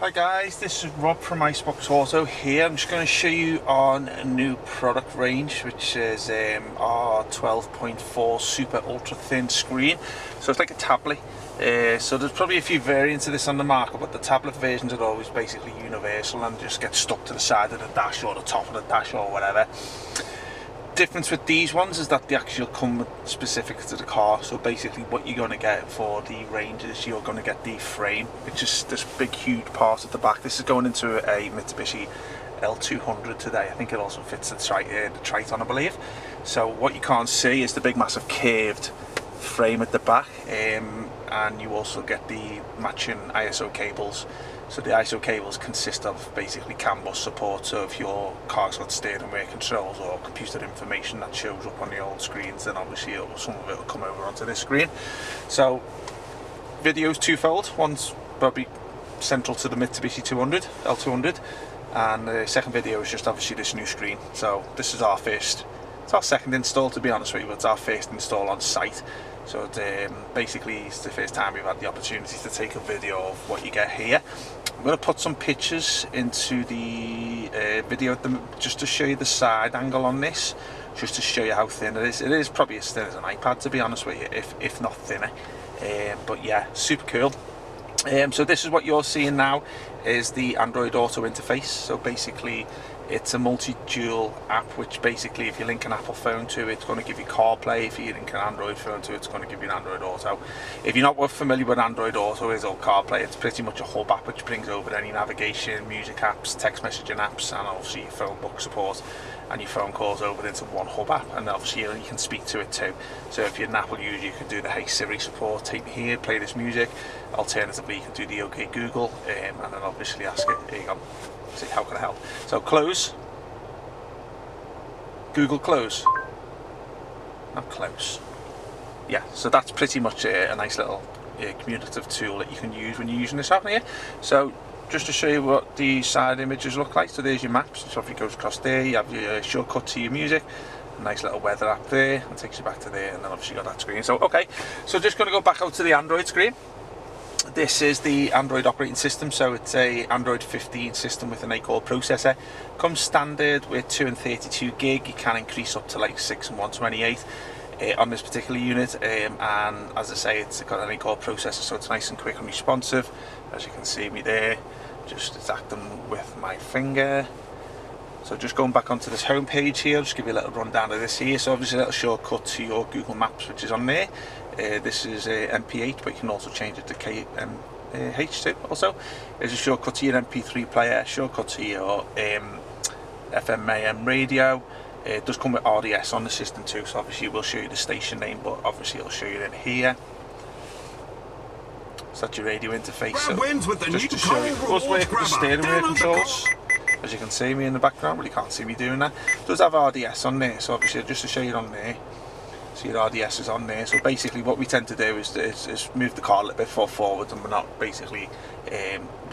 Hi guys, this is Rob from Iceboxauto here. I'm just going to show you on a new product range, which is our 12.4 super ultra thin screen. So it's like a tablet. So there's probably a few variants of this on the market, but the tablet versions are always basically universal and just get stuck to the side of the dash or the top of the dash or whatever. Difference with these ones is that they actually come specific to the car. So basically what you're going to get for the range is you're going to get the frame, which is this big huge part at the back. This is going into a Mitsubishi L200 today. I think it also fits the Triton, I believe. So what you can't see is the big massive curved frame at the back, and you also get the matching ISO cables. So the ISO cables consist of basically CAN bus support, so if your car's got steering wheel controls or computer information that shows up on the old screens, then obviously some of it will come over onto this screen. So video's twofold. One's probably central to the Mitsubishi L200, and the second video is just obviously this new screen. So this is it's our second install, to be honest with you, but it's our first install on site. So basically it's the first time we've had the opportunity to take a video of what you get here. I'm going to put some pictures into the video just to show you the side angle on this, just to show you how thin it is. It is probably as thin as an iPad, to be honest with you, if not thinner. But yeah, super cool. So this is what you're seeing now is the Android Auto interface. So basically it's a multi-dual app, which basically if you link an Apple phone to it, it's going to give you CarPlay. If you link an Android phone to it, it's going to give you an Android Auto. If you're not familiar with Android Auto is or CarPlay, it's pretty much a hub app which brings over any navigation, music apps, text messaging apps, and obviously your phone book support and your phone calls over into one hub app, and obviously you can speak to it too. So if you're an Apple user, you can do the Hey Siri support, take me here, play this music. Alternatively, you can do the OK Google, and then obviously ask it, here you go, see how can I help. So close, Google close, not close. Yeah, so that's pretty much a nice little communicative tool that you can use when you're using this app here. So just to show you what the side images look like, so there's your maps. So if it goes across there, you have your shortcut to your music, a nice little weather app there, and takes you back to there, and then obviously you got that screen. So okay, so just going to go back out to the Android screen. This is the Android operating system, so it's a Android 15 system with an 8-core processor. Comes standard with 2 and 32 gig. You can increase up to like 6 and 128 on this particular unit, and as I say, it's got an 8-core processor, so it's nice and quick and responsive. As you can see me there, just it's acting with my finger. So just going back onto this home page here, I'll just give you a little rundown of this here. So obviously a little shortcut to your Google Maps, which is on there. This is MP8, but you can also change it to KMH2 also. There's a shortcut to your MP3 player, shortcut to your FM AM radio. It does come with RDS on the system too, so obviously it will show you the station name, but obviously it'll show you in here. So that's your radio interface. So just to show you, it does work with the steering wheel controls. As you can see me in the background, but you can't see me doing that. It does have RDS on there, so obviously just to show you on there. So your RDS is on there. So basically what we tend to do is move the car a little bit forward, and we're not basically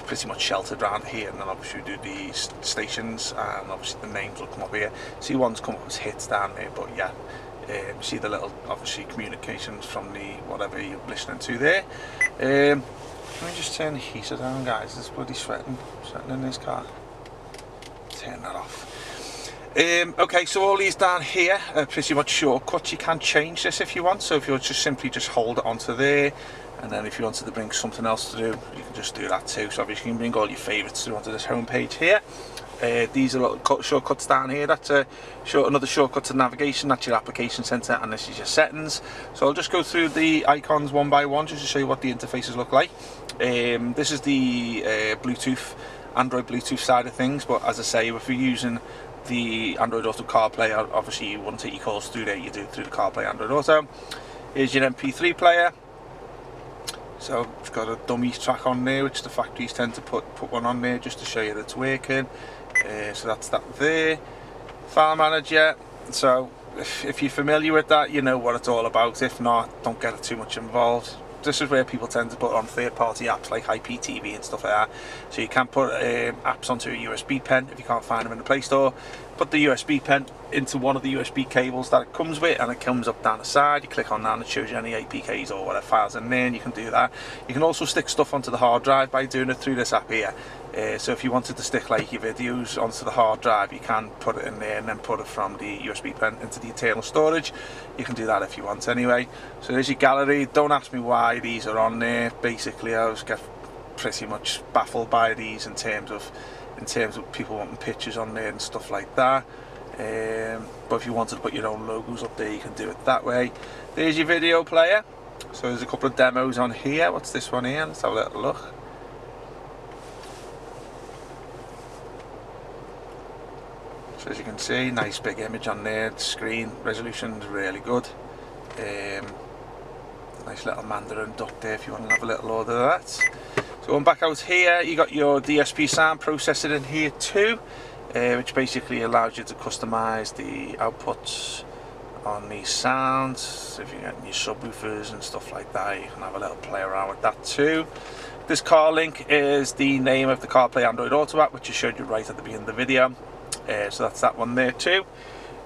pretty much sheltered around here, and then obviously we do the stations, and obviously the names will come up here. See, one's come up as hits down there, but yeah, see the little obviously communications from the whatever you're listening to there. Let me just turn the heater down, guys. It's bloody sweating in this car. Turn that off. Okay, so all these down here are pretty much shortcuts. You can change this if you want, so if you just simply just hold it onto there, and then if you wanted to bring something else to do, you can just do that too. So obviously you can bring all your favourites through onto this home page here. These are little shortcuts down here. That's another shortcut to navigation. That's your application centre, and this is your settings. So I'll just go through the icons one by one just to show you what the interfaces look like. This is the Android Bluetooth side of things, but as I say, if you're using the Android Auto CarPlay, obviously you wouldn't take your calls through there, you do it through the CarPlay Android Auto. Here's your MP3 player. So it's got a dummy track on there, which the factories tend to put one on there just to show you that it's working. So that's that there. File manager. So if you're familiar with that, you know what it's all about. If not, don't get it too much involved. This is where people tend to put on third-party apps like IPTV and stuff like that. So you can put apps onto a USB pen if you can't find them in the Play Store. put the USB pen into one of the USB cables that it comes with, and it comes up down the side. You click on that and it shows you any APKs or whatever files in there, and you can do that. You can also stick stuff onto the hard drive by doing it through this app here. So if you wanted to stick like your videos onto the hard drive, you can put it in there and then put it from the USB pen into the internal storage. You can do that if you want anyway. So there's your gallery. Don't ask me why these are on there. Basically, I was get pretty much baffled by these in terms of people wanting pictures on there and stuff like that. But if you wanted to put your own logos up there, you can do it that way. There's your video player. So there's a couple of demos on here. What's this one here? Let's have a little look. So as you can see, nice big image on there. The screen resolution is really good. Nice little mandarin duck there if you want to have a little load of that. So going back out here, you got your DSP sound processor in here too, which basically allows you to customize the outputs on these sounds. So if you're getting your subwoofers and stuff like that, you can have a little play around with that too. This car link is the name of the CarPlay Android Auto app, which I showed you right at the beginning of the video. So that's that one there too.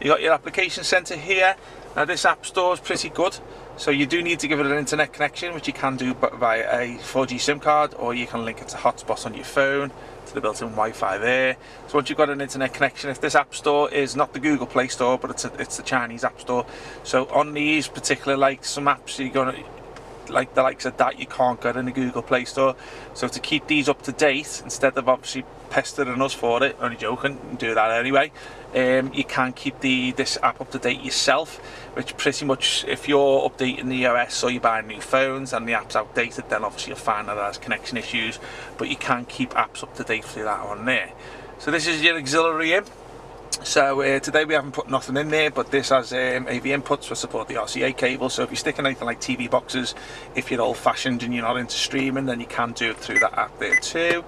You got your application center here. Now this app store is pretty good, so you do need to give it an internet connection, which you can do via a 4G SIM card, or you can link it to hotspots on your phone to the built-in Wi-Fi there. So once you've got an internet connection, if this app store is not the Google Play Store, but it's the Chinese app store, so on these particular, like some apps you're gonna like the likes of that, you can't get in the Google Play Store. So to keep these up to date, instead of obviously pestering us for it, only joking, do that anyway, you can keep this app up to date yourself, which pretty much, if you're updating the OS or you're buying new phones and the app's outdated, then obviously you'll find that there's connection issues, but you can keep apps up to date through that on there. So this is your auxiliary in. So today we haven't put nothing in there, but this has AV inputs for support the RCA cable. So if you're sticking anything like TV boxes, if you're old-fashioned and you're not into streaming, then you can do it through that app there too.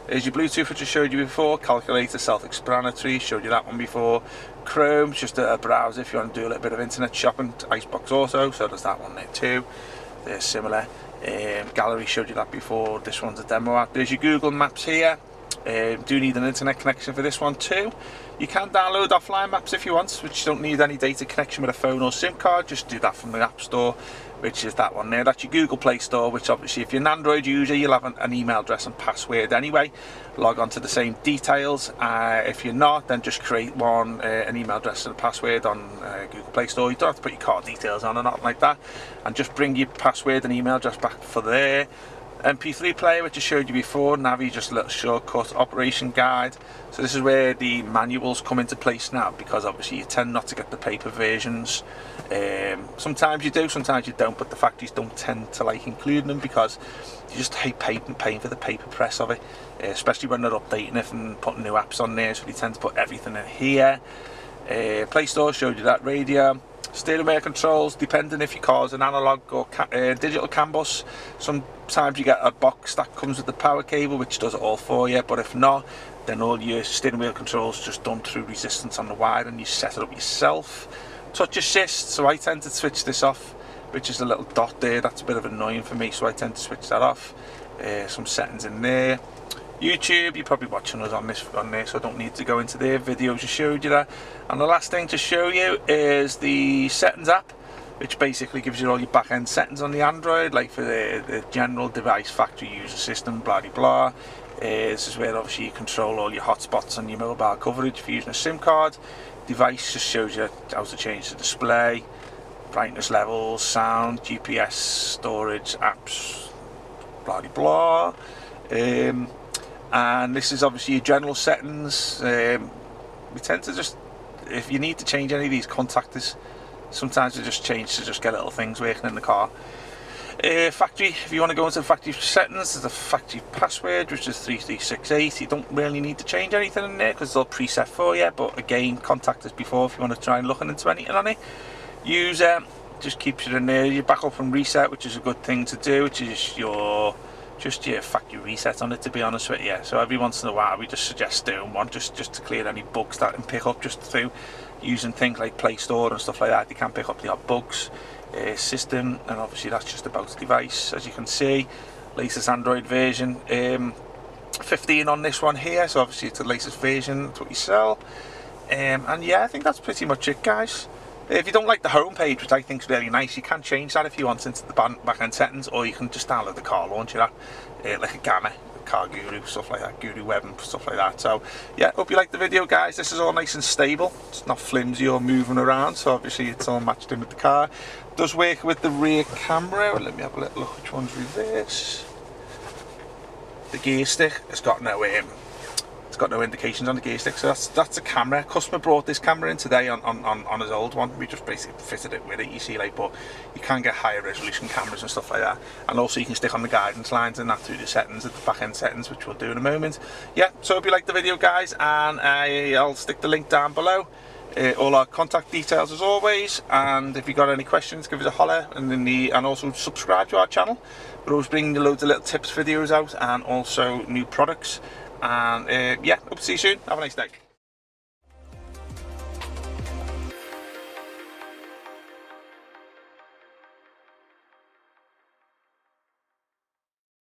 There's your Bluetooth, which I showed you before. Calculator, self-explanatory, showed you that one before. Chrome, just a browser if you want to do a little bit of internet shopping. Iceboxauto, so there's that one there too. They're similar. Gallery, showed you that before. This one's a demo app. There's your Google Maps here. Do need an internet connection for this one too. You can download offline maps if you want, which don't need any data connection with a phone or SIM card. Just do that from the App Store, which is that one there. That's your Google Play Store, which obviously if you're an Android user, you'll have an email address and password anyway. Log on to the same details. If you're not, then just create one, an email address and a password on Google Play Store. You don't have to put your card details on or nothing like that, and just bring your password and email address back for there. MP3 player, which I showed you before. Navi, just a little shortcut. Operation guide. So this is where the manuals come into place now, because obviously you tend not to get the paper versions. Sometimes you do, sometimes you don't, but the factories don't tend to like including them because you just hate paying for the paper press of it, especially when they're updating it and putting new apps on there. So they tend to put everything in here. Play Store, showed you that. Radio. Steering wheel controls, depending if your car's an analog or digital CAN bus. Sometimes you get a box that comes with the power cable, which does it all for you, but if not, then all your steering wheel controls just done through resistance on the wire, and you set it up yourself. Touch assist, so I tend to switch this off, which is a little dot there. That's a bit of annoying for me, so I tend to switch that off. Some settings in there. YouTube, you're probably watching us on there, so I don't need to go into their videos. I showed you that. And the last thing to show you is the settings app, which basically gives you all your back-end settings on the Android, like for the general device factory user system, blah blah blah. This is where obviously you control all your hotspots and your mobile coverage if you're using a SIM card. Device just shows you how to change the display, brightness levels, sound, GPS, storage, apps, blah blah blah. And this is obviously your general settings. We tend to just, if you need to change any of these, contact us. Sometimes we just change to just get little things working in the car. Factory, if you want to go into the factory settings, there's a factory password, which is 3368. You don't really need to change anything in there because it's all preset for you, but again, contact us before if you want to try and look into anything on it. User, just keeps it in there. You back up and reset, which is a good thing to do, which is just your factory reset on it, to be honest with you. So every once in a while we just suggest doing one just to clear any bugs that can pick up just through using things like Play Store and stuff like that. They can pick up the odd bugs. System, and obviously that's just about the device. As you can see, latest Android version, 15 on this one here, so obviously it's the latest version. That's what you sell. And yeah, I think that's pretty much it, guys. If you don't like the home page, which I think is really nice, you can change that if you want into the back end settings, or you can just download the car launcher app, like a Gamma, Car Guru, stuff like that, Guru Web and stuff like that. So yeah, hope you liked the video, guys. This is all nice and stable. It's not flimsy or moving around, so obviously it's all matched in with the car. It does work with the rear camera. Let me have a little look which one's reverse. The gear stick has got no indications on the gear stick, so that's a camera. Customer brought this camera in today on his old one. We just basically fitted it with it, you see, like, but you can get higher resolution cameras and stuff like that, and also you can stick on the guidance lines and that through the settings, at the back end settings, which we'll do in a moment. Yeah, so hope you liked the video, guys, and I'll stick the link down below, all our contact details as always, and if you got any questions, give us a holler, and also subscribe to our channel. We're always bringing loads of little tips videos out, and also new products. And yeah, hope to see you soon. Have a nice day.